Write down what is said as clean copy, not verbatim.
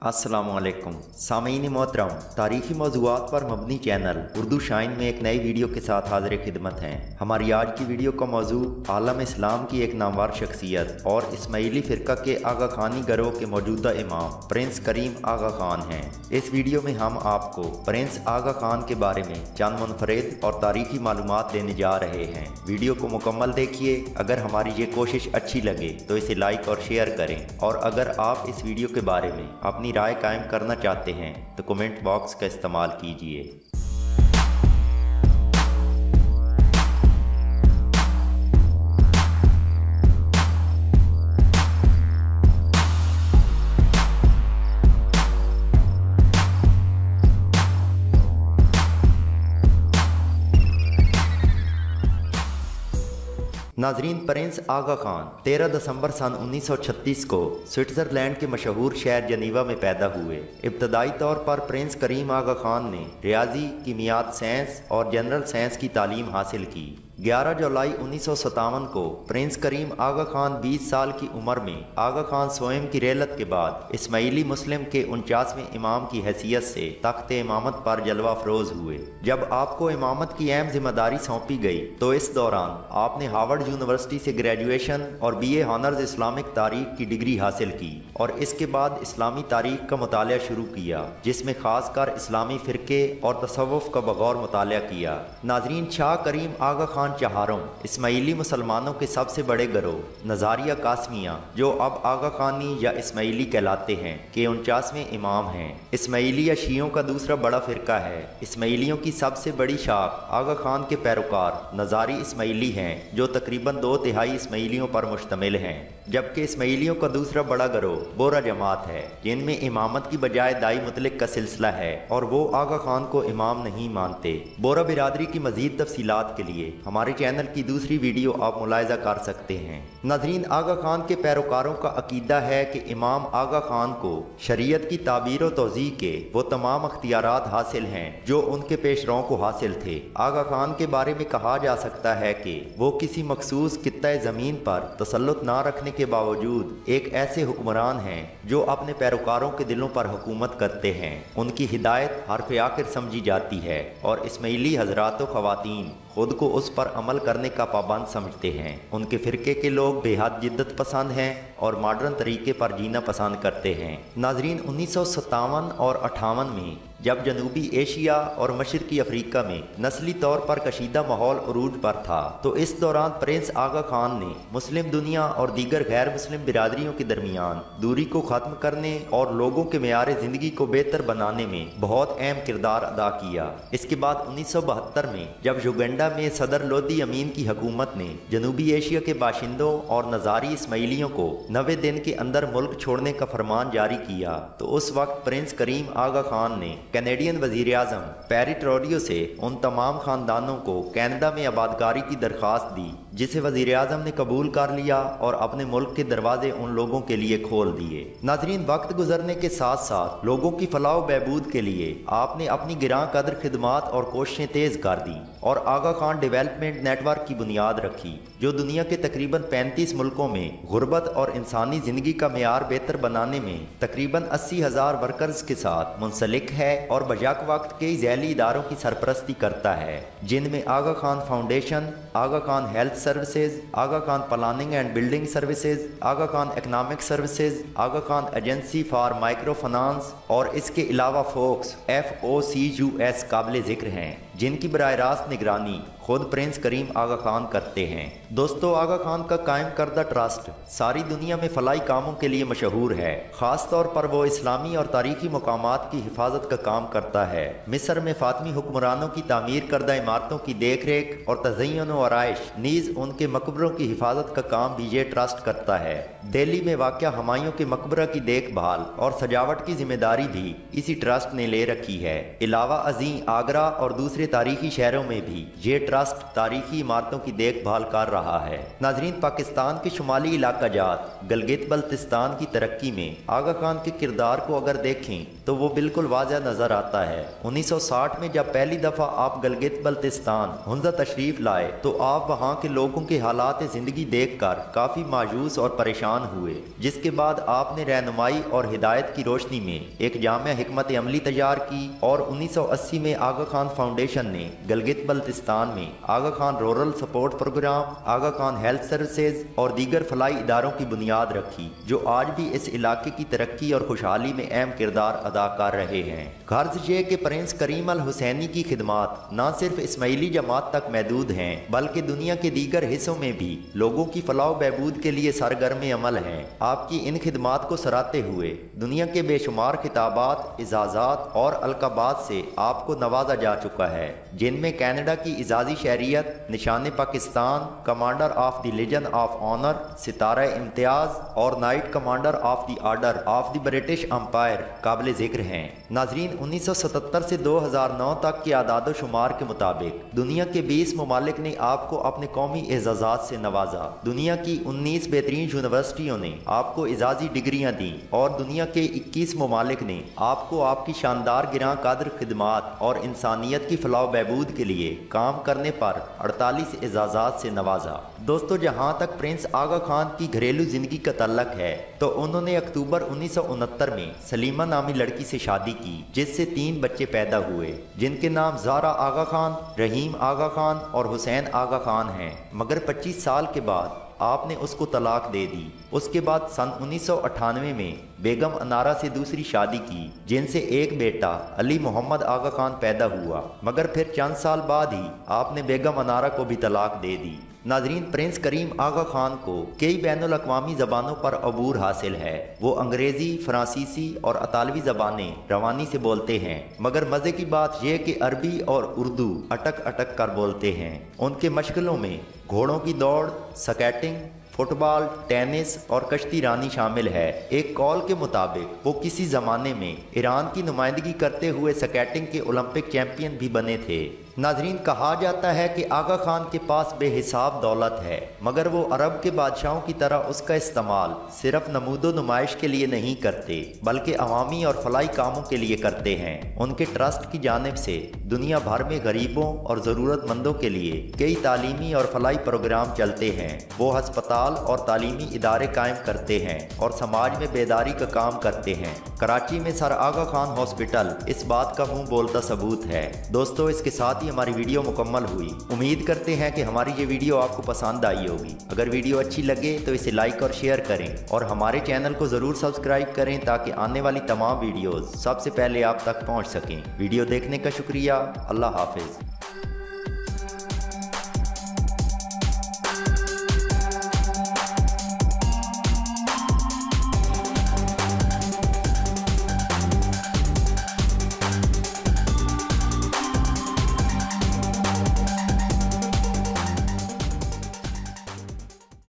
अस्सलामुअलैकुम सामीन मोहतरम, तारीख़ी मौज़ूआत पर मबनी चैनल उर्दू शाइन में एक नई वीडियो के साथ हाज़िर खिदमत हैं। हमारी आज की वीडियो का मौजू आलम इस्लाम की एक नामवर शख्सियत और इस्माइली फ़िरक़ा के आगा खानी गिरोह के मौजूदा इमाम प्रिंस करीम आगा खान हैं। इस वीडियो में हम आपको प्रिंस आगा खान के बारे में चंद मुनफरिद और तारीख़ी मालूमात देने जा रहे हैं। वीडियो को मुकम्मल देखिए। अगर हमारी ये कोशिश अच्छी लगे तो इसे लाइक और शेयर करें, और अगर आप इस वीडियो के बारे में अपनी राय कायम करना चाहते हैं तो कमेंट बॉक्स का इस्तेमाल कीजिए। नाजरीन, प्रिंस आगा खान 13 दिसंबर सन 1936 को स्विट्ज़रलैंड के मशहूर शहर जनीवा में पैदा हुए। इब्तदाई तौर पर प्रिंस करीम आगा खान ने रियाजी, कीमियात साइंस और जनरल साइंस की तालीम हासिल की। 11 जुलाई 1957 को प्रिंस करीम आगा खान 20 साल की उम्र में आगा खान स्वयं की रेलत के बाद इस्माइली मुस्लिम के 49वें इमाम की हैसियत से तख्त इमामत पर जलवा फरोज हुए। जब आपको इमामत की अहम जिम्मेदारी सौंपी गई तो इस दौरान आपने हार्वर्ड यूनिवर्सिटी से ग्रेजुएशन और BA ऑनर्स इस्लामिक तारीख की डिग्री हासिल की और इसके बाद इस्लामी तारीख का मुतालिया शुरू किया, जिसमें खासकर इस्लामी फ़िरके और तसव्वुफ़ का बगौर मुतालिया किया। नाजरीन, शाह करीम आगा खान चहारों इस्माइली मुसलमानों के सबसे बड़े गिरोह नज़ारिया कासमिया, जो अब आगा खानी या इस्माइली कहलाते हैं, के 49वें इमाम हैं। इस्माइली या शियों का दूसरा बड़ा फ़िरका है। इस्माइलियों की सबसे बड़ी शाख आगा खान के पैरोकार नज़ारी इस्माइली हैं, जो तकरीबन 2/3 इस्माइलियों पर मुश्तमिल हैं, जबकि इस्माइलियों का दूसरा बड़ा गिरोह बोरा जमात है, जिनमें इमामत की बजाय दाई मुतलिक का सिलसिला है और वो आगा खान को इमाम नहीं मानते। बोरा बिरादरी की मज़ीद तफसीलात के लिए हमारे चैनल की दूसरी वीडियो आप मुलाहिज़ा कर सकते हैं। नाज़रीन, आगा खान के पैरोकारों का अकीदा है कि इमाम आगा खान को शरीयत की ताबीर और तौज़ीह के वो तमाम अख्तियारात हासिल हैं जो उनके पेशरों को हासिल थे। आगा खान के बारे में कहा जा सकता है कि वो किसी मखसूस खित्ते ज़मीन पर तसल्लुत ना रखने के बावजूद एक ऐसे हुक्मरान हैं जो अपने पैरोकारों के दिलों पर हुकूमत करते हैं। उनकी हिदायत हर्फ आखिर समझी जाती है और इस्माइली हजरात व ख़वातीन खुद को उस पर अमल करने का पाबंद समझते हैं। उनके फ़िरके के लोग बेहद जिद्दत पसंद हैं और मॉडर्न तरीके पर जीना पसंद करते हैं। नाजरीन, 1957 और 58 में जब जनूबी एशिया और मशरकी अफ्रीका में नस्ली तौर पर कशीदा माहौल उरूज पर था, तो इस दौरान प्रिंस आगा खान ने मुस्लिम दुनिया और दीगर गैर मुस्लिम बिरादरियों के दरमियान दूरी को ख़त्म करने और लोगों के मेयार ज़िंदगी को बेहतर बनाने में बहुत अहम किरदार अदा किया। इसके बाद 1972 में जब युगांडा में सदर लोदी अमीन की हुकूमत ने जनूबी एशिया के बाशिंदों और नज़ारी इस्माइलियों को 90 दिन के अंदर मुल्क छोड़ने का फरमान जारी किया, तो उस वक्त प्रिंस करीम आगा खान ने कैनेडियन वज़ीर आज़म पैरी ट्रोडियो से उन तमाम ख़ानदानों को कनाडा में आबादकारी की दरख्वास्त दी, जिसे वज़ीर आज़म ने कबूल कर लिया और अपने मुल्क के दरवाजे उन लोगों के लिए खोल दिए। नाजरीन, वक्त गुजरने के साथ साथ लोगों की फलाह बहबूद के लिए आपने अपनी गिरां कदर खिदमात और कोशिशें तेज़ कर दी और आगा खान डेवलपमेंट नेटवर्क की बुनियाद रखी, जो दुनिया के तकरीबन 35 मुल्कों में गुर्बत और इंसानी ज़िंदगी का मेयार बेहतर बनाने में तकरीबन 80,000 वर्कर्स के साथ मुंसलिक है और बजाक वक्त कई झैली इदारों की सरपरस्ती करता है, जिनमें Aga Khan foundation, Aga Khan health services, Aga Khan planning and building services, Aga Khan economic services, Aga Khan agency for micro finance और इसके अलावा फोक्स FOCUS काबिल ज़िक्र हैं, जिनकी बराह रास्त निगरानी खुद प्रिंस करीम आगा खान करते हैं। दोस्तों, आगा खान का कायम करदा ट्रस्ट सारी दुनिया में फलाई कामों के लिए मशहूर है। ख़ास तौर पर वो इस्लामी और तारीखी मकामात की हिफाजत का काम करता है। मिस्र में फातमी हुक्मरानों की तामीर करदा इमारतों की देख रेख और तज़य्युन व आराइश नीज़ उनके मकबरों की हिफाजत का काम भी ये ट्रस्ट करता है। दिल्ली में वाक़या हुमायूं के मकबरा की देखभाल और सजावट की जिम्मेदारी भी इसी ट्रस्ट ने ले रखी है। अलावा अज़ीं आगरा और दूसरे छोटे तारीखी शहरों में भी ये ट्रस्ट तारीखी इमारतों की देखभाल कर रहा है। नाजरीन, पाकिस्तान के शुमाली इलाका जात गिलगित बल्तिस्तान की तरक्की में आगा खान के किरदार को अगर देखें तो वो बिल्कुल वाज़ह नज़र आता है। 1960 में जब पहली दफ़ा आप गिलगित बल्तिस्तान हुंजा तशरीफ़ लाए तो आप वहाँ के लोगों के हालात ज़िंदगी देखकर काफ़ी मायूस और परेशान हुए, जिसके बाद आपने रहनुमाई और हिदायत की रोशनी में एक जामिया हिकमत अमली तैयार की और 1980 में आगा खान फाउंडेशन ने गिलगित बल्तिस्तान में आगा खान रूरल सपोर्ट प्रोग्राम, आगा खान हेल्थ सर्विसेज और दीगर फलाई इदारों की बुनियाद रखी, जो आज भी इस इलाके की तरक्की और खुशहाली में अहम किरदार अदा कर रहे हैं। गर्ज ये कि प्रिंस करीम अल हुसैनी की खिदमात न सिर्फ इस्माइली जमात तक महदूद हैं बल्कि दुनिया के दीगर हिस्सों में भी लोगों की फलाह बहबूद के लिए सरगर्म अमल हैं। आपकी इन खिदमात को सराहते हुए दुनिया के बेशुमार खिताबात, इजाज़ात और अलकाबात से आपको नवाजा जा चुका है, जिनमें कनाडा की इजाज़ी शहरियत, Nishan Pakistan, commander of the legion of honour, Sitara Imtiaz और knight commander of the order of the British empire काबिल जिक्र हैं। नाजरीन, 1977 से 2009 तक के आदाद शुमार के मुताबिक दुनिया के 20 ममालिक ने आपको अपने कौमी एजाज़ात से नवाजा। दुनिया की 19 बेहतरीन यूनिवर्सिटियों ने आपको इजाज़ी डिग्रियां दी और दुनिया के 21 ममालिक ने आपको आपकी शानदार गिरां कदर खिदमात और इंसानियत की फलाह बहबूद के लिए काम करने पर 48 एजाज़ात से नवाजा। दोस्तों, जहाँ तक प्रिंस आगा खान की घरेलू जिंदगी का तल्लक है तो उन्होंने अक्टूबर 1969 में सलीमा नामी लड़की से शादी की, जिससे 3 बच्चे पैदा हुए, जिनके नाम ज़ारा आगा खान, रहीम आगा खान और हुसैन आगा खान हैं। मगर 25 साल के बाद आपने उसको तलाक दे दी। उसके बाद सन 1998 में बेगम अनारा से दूसरी शादी की, जिनसे एक बेटा अली मोहम्मद आगा खान पैदा हुआ, मगर फिर चंद साल बाद ही आपने बेगम अनारा को भी तलाक दे दी। नाजरीन, प्रिंस करीम आगा खान को कई बैनुल अक़वामी ज़बानों पर अबूर हासिल है। वो अंग्रेज़ी, फ़्रांसीसी और अतालवी ज़बानें रवानी से बोलते हैं, मगर मज़े की बात यह कि अरबी और उर्दू अटक अटक कर बोलते हैं। उनके मशगलों में घोड़ों की दौड़, स्केटिंग, फुटबॉल, टेनिस और कश्ती रानी शामिल है। एक कॉल के मुताबिक वो किसी ज़माने में ईरान की नुमाइंदगी करते हुए स्केटिंग के ओलंपिक चैंपियन भी बने थे। नाजरीन, कहा जाता है कि आगा खान के पास बेहिसाब दौलत है, मगर वो अरब के बादशाहों की तरह उसका इस्तेमाल सिर्फ नमूदो नुमाइश के लिए नहीं करते बल्कि अवामी और फलाई कामों के लिए करते हैं। उनके ट्रस्ट की जानिब से दुनिया भर में गरीबों और ज़रूरतमंदों के लिए कई तालीमी और फलाई प्रोग्राम चलते हैं। वो हस्पताल और तालीमी इदारे कायम करते हैं और समाज में बेदारी का काम करते हैं। कराची में सर आगा खान हॉस्पिटल इस बात का मुंह बोलता सबूत है। दोस्तों, इसके साथ हमारी वीडियो मुकम्मल हुई। उम्मीद करते हैं कि हमारी ये वीडियो आपको पसंद आई होगी। अगर वीडियो अच्छी लगे तो इसे लाइक और शेयर करें और हमारे चैनल को ज़रूर सब्सक्राइब करें ताकि आने वाली तमाम वीडियोस सबसे पहले आप तक पहुंच सकें। वीडियो देखने का शुक्रिया। अल्लाह हाफिज़।